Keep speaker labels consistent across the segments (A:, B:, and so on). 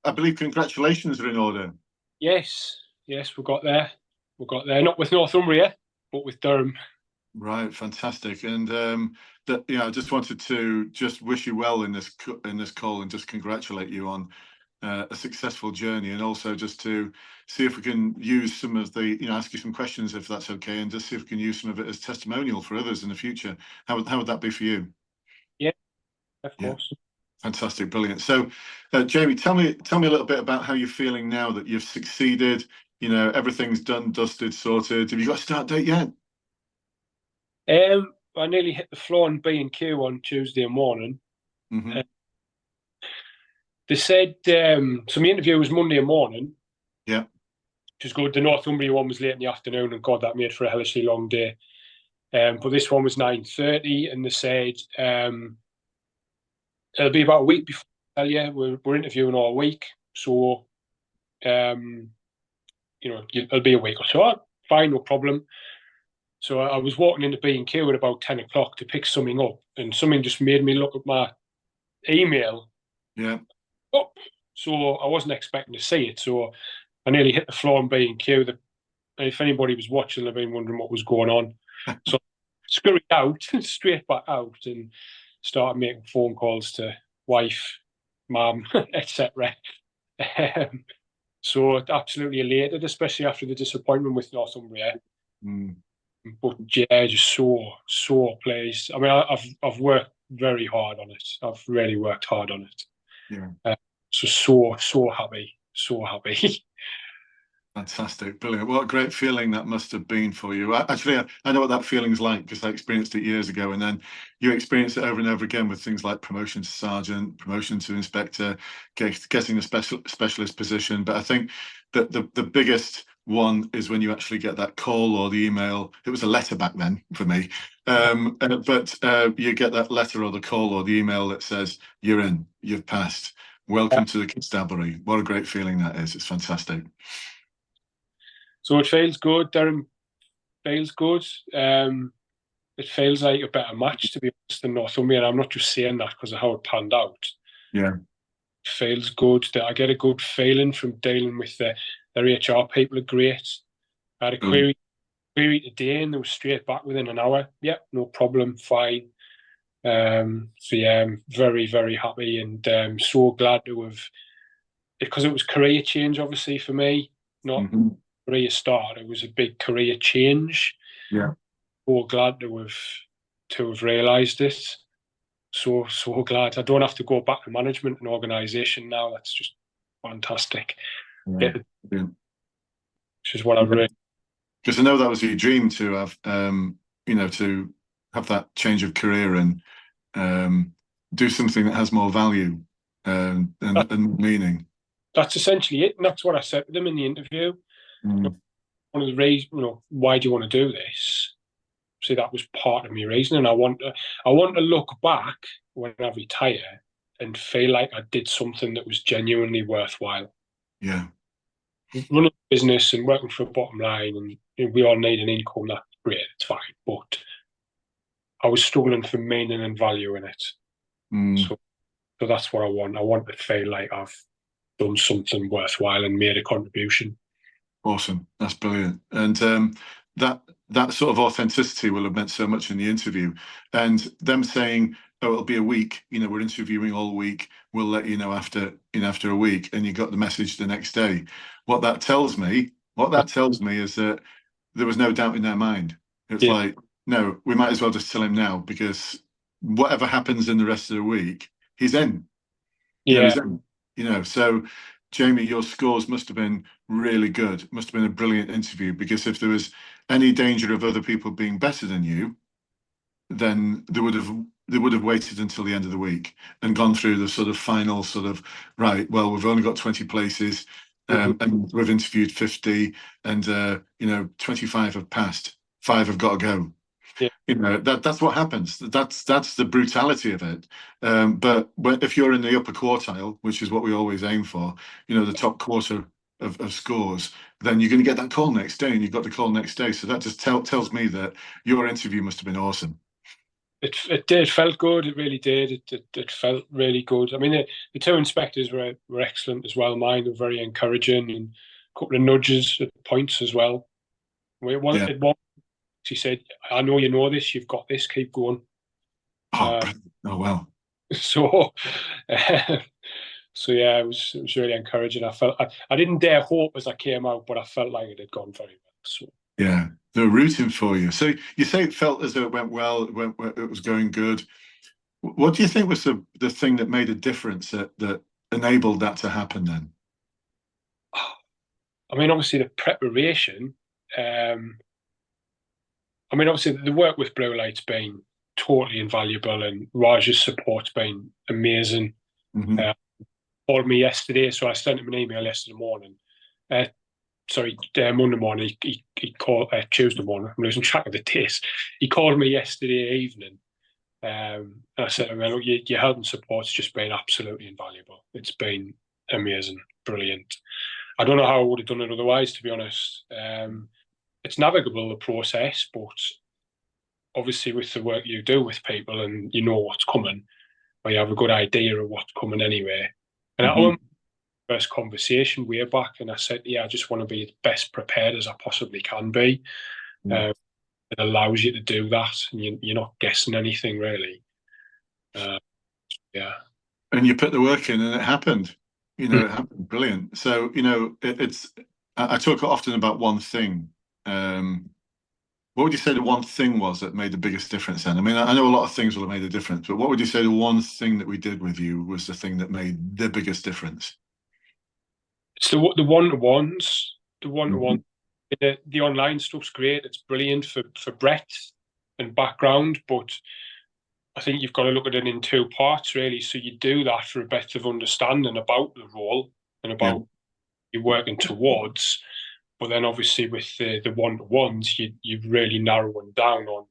A: I believe congratulations are in order.
B: Yes, yes, we got there. We got there. Not with Northumbria, but with Durham.
A: Right, fantastic. And that I just wanted to just wish you well in this call and just congratulate you on a successful journey, and also just to see if we can use some of the ask you some questions if that's okay, and just see if we can use some of it as testimonial for others in the future. How would that be for you?
B: Yeah, of
A: Yeah.
B: course.
A: Fantastic, brilliant. So, Jamie, tell me a little bit about how you're feeling now that you've succeeded. Everything's done, dusted, sorted. Have you got a start date yet?
B: I nearly hit the floor in B&Q on Tuesday morning.
A: Hmm.
B: They said so. My interview was Monday morning,
A: Yeah.
B: which is good. The Northumbria one was late in the afternoon, and God, that made for a hellishly long day. But this one was 9:30, and they said it'll be about a week before I tell you. We're interviewing all week, so um, it'll be a week or so. Fine, no problem. So I was walking into B&Q at about 10 o'clock to pick something up, and something just made me look at my email.
A: Yeah.
B: Oh, so I wasn't expecting to see it. So I nearly hit the floor in B&Q. If anybody was watching, they've been wondering what was going on. So I scurried out, straight back out, and started making phone calls to wife, mum, etc. So absolutely elated, especially after the disappointment with Northumbria.
A: Mm.
B: But yeah, just so pleased. I mean, I've worked very hard on it. I've really worked hard on it.
A: Yeah.
B: So happy, so happy.
A: Fantastic, brilliant. What a great feeling that must have been for you. I know what that feeling's like because I experienced it years ago, and then you experience it over and over again with things like promotion to sergeant, promotion to inspector, getting a specialist position. But I think that the biggest one is when you actually get that call or the email. It was a letter back then for me, but you get that letter or the call or the email that says you're in, you've passed. Welcome to the constabulary. What a great feeling that is. It's fantastic.
B: So it feels good. Durham feels good. It feels like a better match, to be honest, than Northumbria. And I'm not just saying that because of how it panned out.
A: Yeah.
B: It feels good. That I get a good feeling from dealing with their HR people are great. I had a
A: Brilliant.
B: query today, and they were straight back within an hour. Yep, no problem, fine. So yeah, I'm very, very happy, and so glad to have, because it was career change, obviously for me, not
A: Mhm.
B: career start. It was a big career change.
A: Yeah.
B: So glad to have realised it. So glad. I don't have to go back to management and organisation now. That's just fantastic.
A: Yeah.
B: Yeah,
A: Brilliant.
B: which is what I really.
A: Because I know that was your dream to have, to have that change of career and do something that has more value and meaning.
B: That's essentially it, and that's what I said to them in the interview.
A: Mm.
B: One of the reasons, why do you want to do this? See, that was part of my reasoning. I want to look back when I retire and feel like I did something that was genuinely worthwhile.
A: Yeah.
B: Running a business and working for a bottom line, and we all need an income. That's great, it's fine. But I was struggling for meaning and value in it.
A: Mm.
B: So that's what I want. I want to feel like I've done something worthwhile and made a contribution.
A: Awesome. That's brilliant. And that that sort of authenticity will have meant so much in the interview. And them saying, "Oh, it'll be a week. We're interviewing all week. We'll let you know after a week." And you got the message the next day. What that tells me is that there was no doubt in their mind. It's
B: Yeah,
A: like, no, we might as well just tell him now because whatever happens in the rest of the week, he's in.
B: yeah.
A: He's in. So Jamie, your scores must have been really good. Must have been a brilliant interview because if there was any danger of other people being better than you, then they would have waited until the end of the week and gone through the sort of final sort of right. Well, we've only got 20 places,
B: Mhm.
A: and we've interviewed 50, and 25 have passed. 5 have got to go.
B: Yeah,
A: That's what happens. That's the brutality of it. But if you're in the upper quartile, which is what we always aim for, the top quarter of scores, then you're going to get that call next day, and you've got the call next day. So that just tells me that your interview must have been awesome.
B: It did, felt good. It really did. It felt really good. I mean, the two inspectors were excellent as well. Mine were very encouraging, and a couple of nudges at points as well.
A: Yeah.
B: She said, "I know you know this. You've got this. Keep going."
A: Oh, oh wow.
B: So, so yeah, it was really encouraging. I didn't dare hope as I came out, but I felt like it had gone very well. So
A: Yeah, they were rooting for you. So you say it felt as though it went well. It was going good. What do you think was the thing that made a difference that enabled that to happen then?
B: I mean, obviously the preparation. I mean, obviously the work with Bluelight's been totally invaluable, and Raj's support's been amazing.
A: Mm-hmm.
B: Called me yesterday, so I sent him an email yesterday morning. Monday morning. He called Tuesday morning. I'm losing track of the days. He called me yesterday evening, and I said to him, "Look, your help and support's just been absolutely invaluable. It's been amazing, brilliant. I don't know how I would have done it otherwise, to be honest. It's navigable, the process, but obviously with the work you do with people and you know what's coming, or you have a good idea of what's coming anyway." And I
A: Mm-hmm.
B: first conversation way back, and I said, "Yeah, I just want to be as best prepared as I possibly can be."
A: Yeah.
B: It allows you to do that, and you're not guessing anything really. Yeah.
A: And you put the work in, and it happened. It happened. Brilliant. So it's. I talk often about one thing. What would you say the one thing was that made the biggest difference then? I mean, I know a lot of things will have made a difference, but what would you say the one thing that we did with you was the thing that made the biggest difference?
B: It's the one-to-ones, the
A: Mm-hmm.
B: one-to-one. The online stuff's great. It's brilliant for breadth and background, but I think you've got to look at it in two parts, really. So you do that for a better understanding about the role and
A: Yeah.
B: about you're working towards. But then obviously with the one-to-ones, you're really narrowing down on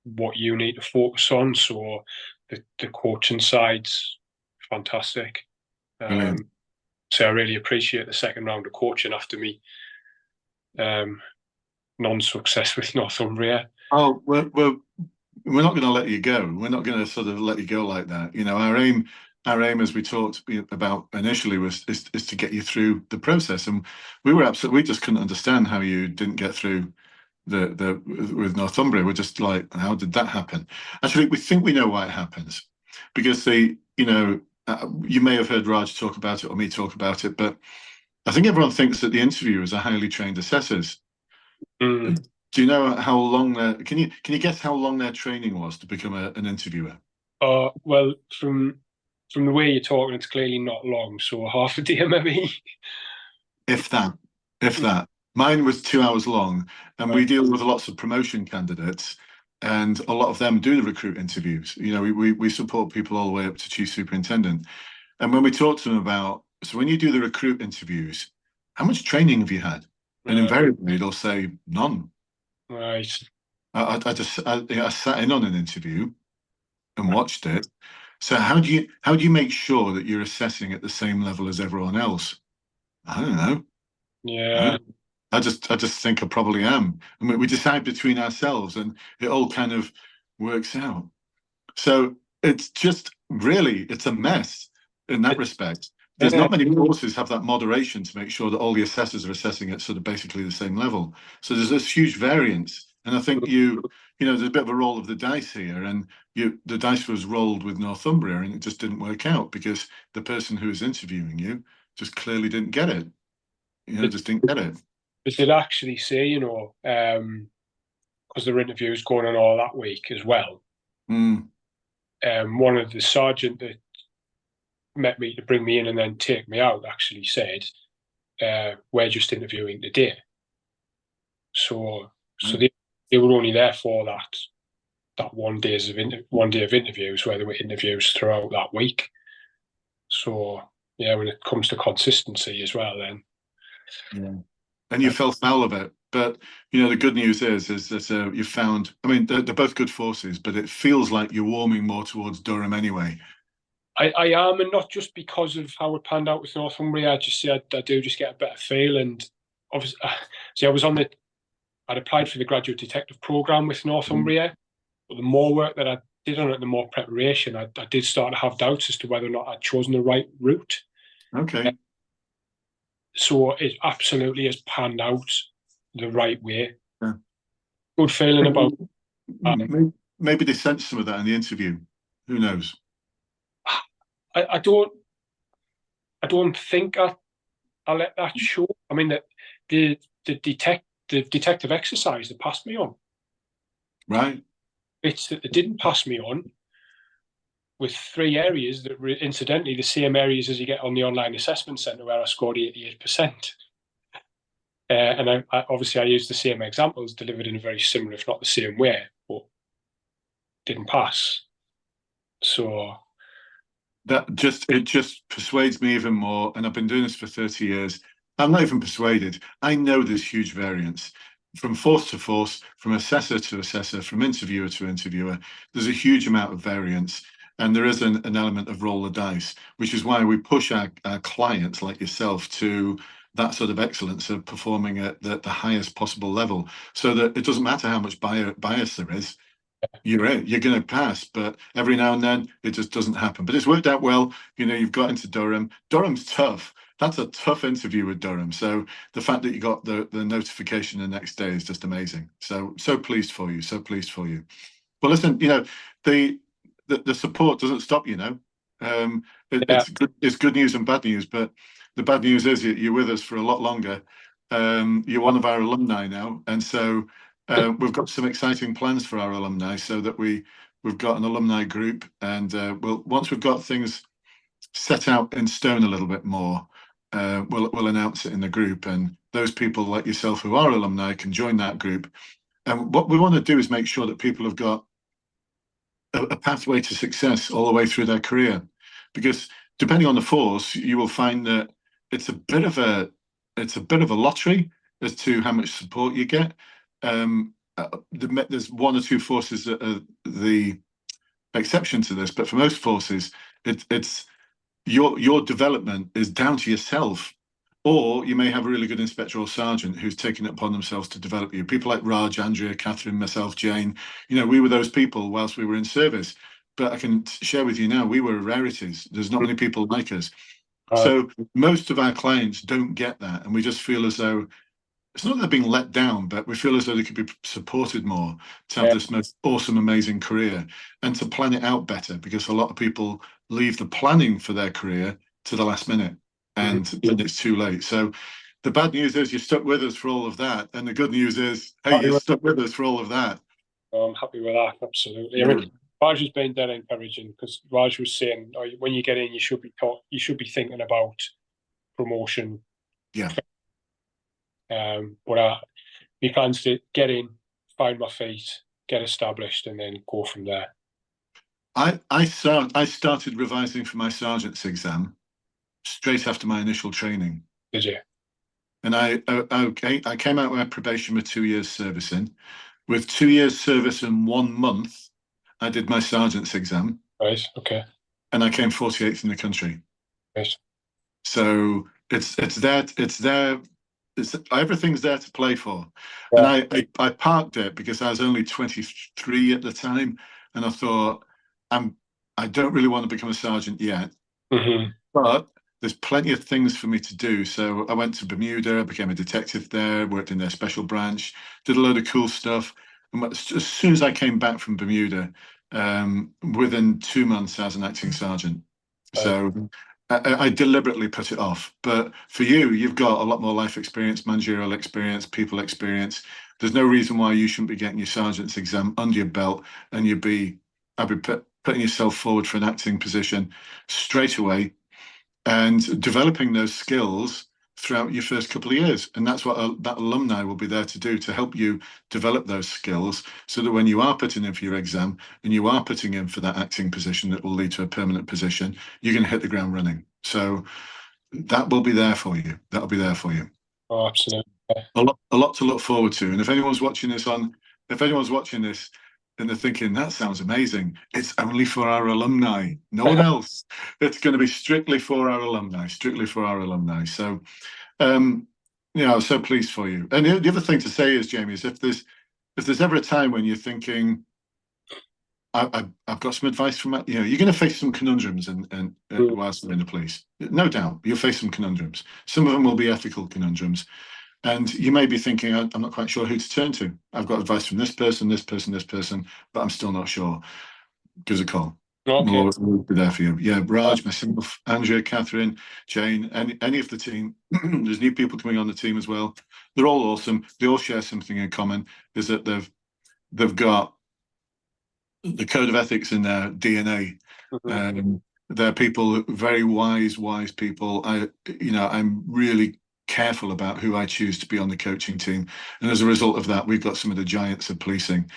B: what you need to focus on. So the coaching side's fantastic.
A: Brilliant.
B: So I really appreciate the second round of coaching after me non-success with Northumbria.
A: Oh, we're not going to let you go. We're not going to sort of let you go like that. Our aim, as we talked about initially, is to get you through the process. And we just couldn't understand how you didn't get through the with Northumbria. We're just like, how did that happen? Actually, we think we know why it happens, because you may have heard Raj talk about it or me talk about it, but I think everyone thinks that the interviewers are highly trained assessors.
B: Mm.
A: Do you know how long can you guess how long their training was to become an interviewer?
B: Well, from the way you're talking, it's clearly not long. So half a day, maybe.
A: If that, if that. Mine was 2 hours long, and we
B: Right.
A: deal with lots of promotion candidates, and a lot of them do the recruit interviews. We support people all the way up to chief superintendent. And when we talk to them about, so when you do the recruit interviews, how much training have you had? And invariably they'll say none.
B: Right.
A: I sat in on an interview and watched it. So how do you make sure that you're assessing at the same level as everyone else? I don't know.
B: Yeah.
A: I just think I probably am. I mean, we decide between ourselves, and it all kind of works out. So it's a mess in that respect. There's
B: Yeah.
A: not many courses have that moderation to make sure that all the assessors are assessing at sort of basically the same level. So there's this huge variance, and I think there's a bit of a roll of the dice here, and the dice was rolled with Northumbria, and it just didn't work out because the person who was interviewing you just clearly didn't get it. Just didn't get it.
B: They did actually say, because there were interviews going on all that week as well.
A: Mm.
B: One of the sergeant that met me to bring me in and then take me out actually said, "We're just interviewing today." So they were only there for that 1 day of interviews, where there were interviews throughout that week. So yeah, when it comes to consistency as well, then
A: Yeah. And you fell foul of it. But the good news is that you found. I mean, they're both good forces, but it feels like you're warming more towards Durham anyway.
B: I am, and not just because of how it panned out with Northumbria. I do just get a better feel, and obviously, see, I'd applied for the graduate detective program with Northumbria, but the more work that I'd did on it the more preparation, I did start to have doubts as to whether or not I'd chosen the right route.
A: Okay.
B: So it absolutely has panned out the right way.
A: Yeah.
B: Good feeling about.
A: Maybe they sensed some of that in the interview. Who knows?
B: I don't think I let that show. I mean, the detective exercise that passed me on.
A: Right.
B: It's that they didn't pass me on with 3 areas that were incidentally the same areas as you get on the online assessment centre, where I scored 88%. And I obviously I used the same examples delivered in a very similar, if not the same way, but didn't pass. So
A: It just persuades me even more. And I've been doing this for 30 years. I'm not even persuaded. I know there's huge variance from force to force, from assessor to assessor, from interviewer to interviewer. There's a huge amount of variance. And there is an element of roll the dice, which is why we push our clients like yourself to that sort of excellence of performing at the highest possible level, so that it doesn't matter how much bias there is. You're going to pass, but every now and then it just doesn't happen. But it's worked out well. You've got into Durham. Durham's tough. That's a tough interview with Durham. So the fact that you got the notification the next day is just amazing. So pleased for you. So pleased for you. Well, listen, the support doesn't stop. It's good news and bad news. But the bad news is you're with us for a lot longer. You're one of our alumni now, and so. We've got some exciting plans for our alumni, so that we've got an alumni group, and once we've got things set out in stone a little bit more, we'll announce it in the group, and those people like yourself who are alumni can join that group. And what we want to do is make sure that people have got a pathway to success all the way through their career, because depending on the force, you will find that it's a bit of a lottery as to how much support you get. There's 1 or 2 forces that are the exception to this, but for most forces, it's your development is down to yourself, or you may have a really good inspector or sergeant who's taken it upon themselves to develop you. People like Raj, Andrea, Catherine, myself, Jane. We were those people whilst we were in service. But I can share with you now, we were rarities. There's not many people like us. So most of our clients don't get that, and we just feel as though it's not that they're being let down, but we feel as though they could be supported more to have this most awesome, amazing career, and to plan it out better, because a lot of people leave the planning for their career to the last minute, and then it's too late. So the bad news is you're stuck with us for all of that, and the good news is, hey, you're stuck with us for all of that.
B: I'm happy with that, absolutely. I mean, Raj has been dead encouraging, because Raj was saying, when you get in, you should be thinking about promotion.
A: Yeah.
B: But my plans to get in, find my feet, get established, and then go from there.
A: I started revising for my sergeant's exam straight after my initial training.
B: Did you?
A: And I came out with probation with 2 years servicing. With 2 years service and 1 month, I did my sergeant's exam.
B: Right. Okay.
A: And I came 48th in the country.
B: Right.
A: So it's there. Everything's there to play for.
B: Yeah.
A: And I parked it because I was only 23 at the time, and I thought I don't really want to become a sergeant yet, but there's plenty of things for me to do. So I went to Bermuda, became a detective there, worked in their special branch, did a load of cool stuff. And as soon as I came back from Bermuda, within 2 months, I was an acting sergeant. So I deliberately put it off. But for you, you've got a lot more life experience, managerial experience, people experience. There's no reason why you shouldn't be getting your sergeant's exam under your belt, and I'd be putting yourself forward for an acting position straight away, and developing those skills throughout your first couple of years. And that's what that alumni will be there to do, to help you develop those skills, so that when you are putting in for your exam and you are putting in for that acting position that will lead to a permanent position, you're going to hit the ground running. So that will be there for you. That'll be there for you.
B: Oh, absolutely.
A: A lot to look forward to. And if anyone's watching this and they're thinking, that sounds amazing, it's only for our alumni, no one else. It's going to be strictly for our alumni, So, I'm so pleased for you. And the other thing to say is, Jamie, is if there's ever a time when you're thinking, I've got some advice from you know, you're going to face some conundrums and whilst you're in the police, no doubt you'll face some conundrums. Some of them will be ethical conundrums, and you may be thinking, I'm not quite sure who to turn to. I've got advice from this person, this person, this person, but I'm still not sure. Give us a call.
B: Okay.
A: We'll be there for you. Yeah, Raj, myself, Andrea, Catherine, Jane, any of the team. There's new people coming on the team as well. They're all awesome. They all share something in common, is that they've got the code of ethics in their DNA. They're people, very wise people. I'm really careful about who I choose to be on the coaching team, and as a result of that, we've got some of the giants of policing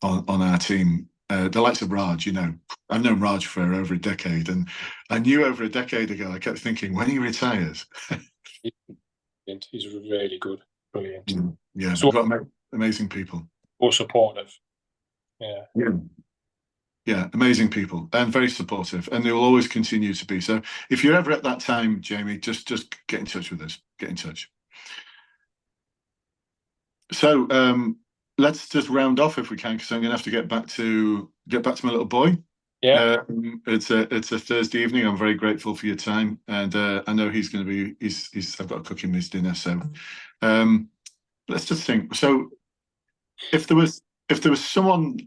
A: on our team. The likes of Raj, you know, I've known Raj for over a decade, and I knew over a decade ago, I kept thinking, when he retires.
B: He's really good, brilliant.
A: Yeah,
B: So,
A: we've got amazing people.
B: Or supportive.
A: Yeah. Yeah, amazing people and very supportive, and they will always continue to be. So if you're ever at that time, Jamie, just get in touch with us. Get in touch. So let's just round off if we can, because I'm going to have to get back to my little boy.
B: Yeah.
A: It's a Thursday evening. I'm very grateful for your time, and I know he's going to be. I've got to cook him his dinner. So let's just think. So if there was someone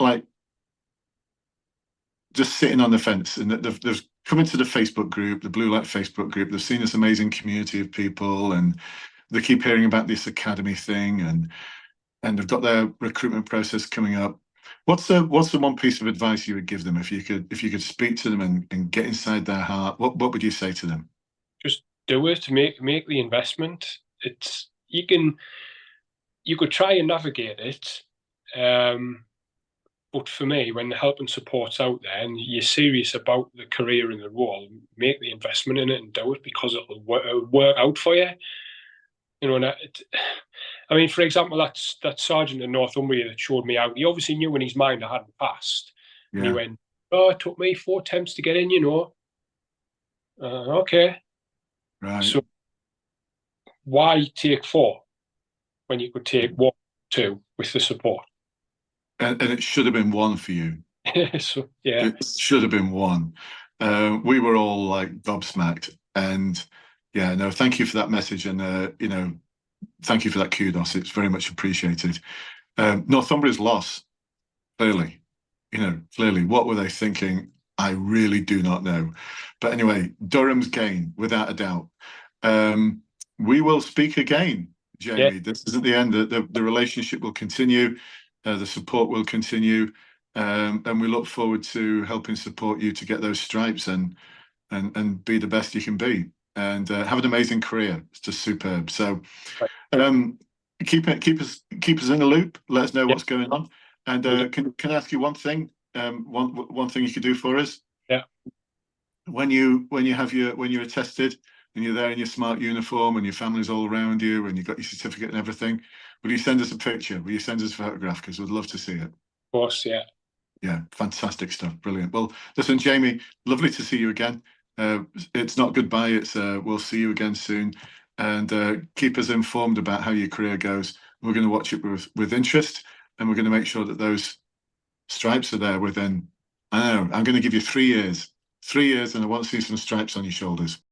A: like just sitting on the fence, and they've come into the Facebook group, the Bluelight Facebook group. They've seen this amazing community of people, and they keep hearing about this academy thing, and they've got their recruitment process coming up. What's the one piece of advice you would give them if you could speak to them and get inside their heart? What would you say to them?
B: Just do it. Make the investment. You could try and navigate it. But for me, when the help and support's out there and you're serious about the career and the role, make the investment in it and do it, because it'll work out for you. You know, and I mean, for example, that sergeant in Northumbria that showed me out, he obviously knew in his mind I hadn't passed. Yeah. And he went, "Oh, it took me 4 attempts to get in, you know." Okay.
A: Right.
B: So why take 4 when you could take 1, 2 with the support?
A: And it should have been 1 for you.
B: So, yeah.
A: It should have been 1. We were all like gobsmacked, and yeah, no, thank you for that message, and you know, thank you for that kudos. It's very much appreciated. Northumbria's loss, clearly, you know, clearly, what were they thinking? I really do not know. But anyway, Durham's gain, without a doubt. We will speak again, Jamie. Yeah. This isn't the end. The relationship will continue. The support will continue. And we look forward to helping support you to get those stripes and be the best you can be, and have an amazing career. It's just superb. So keep us in the loop. Let us know what's going on. And can I ask you one thing? One thing you could do for us?
B: Yeah.
A: When you're attested and you're there in your smart uniform and your family's all around you and you've got your certificate and everything, will you send us a picture? Will you send us a photograph? Because we'd love to see it. Of
B: course, yeah.
A: Yeah, fantastic stuff. Brilliant. Well, listen, Jamie, lovely to see you again. It's not goodbye. It's we'll see you again soon, and keep us informed about how your career goes. We're going to watch it with interest, and we're going to make sure that those stripes are there within. I don't know. I'm going to give you 3 years. 3 years, and I want to see some stripes on your shoulders.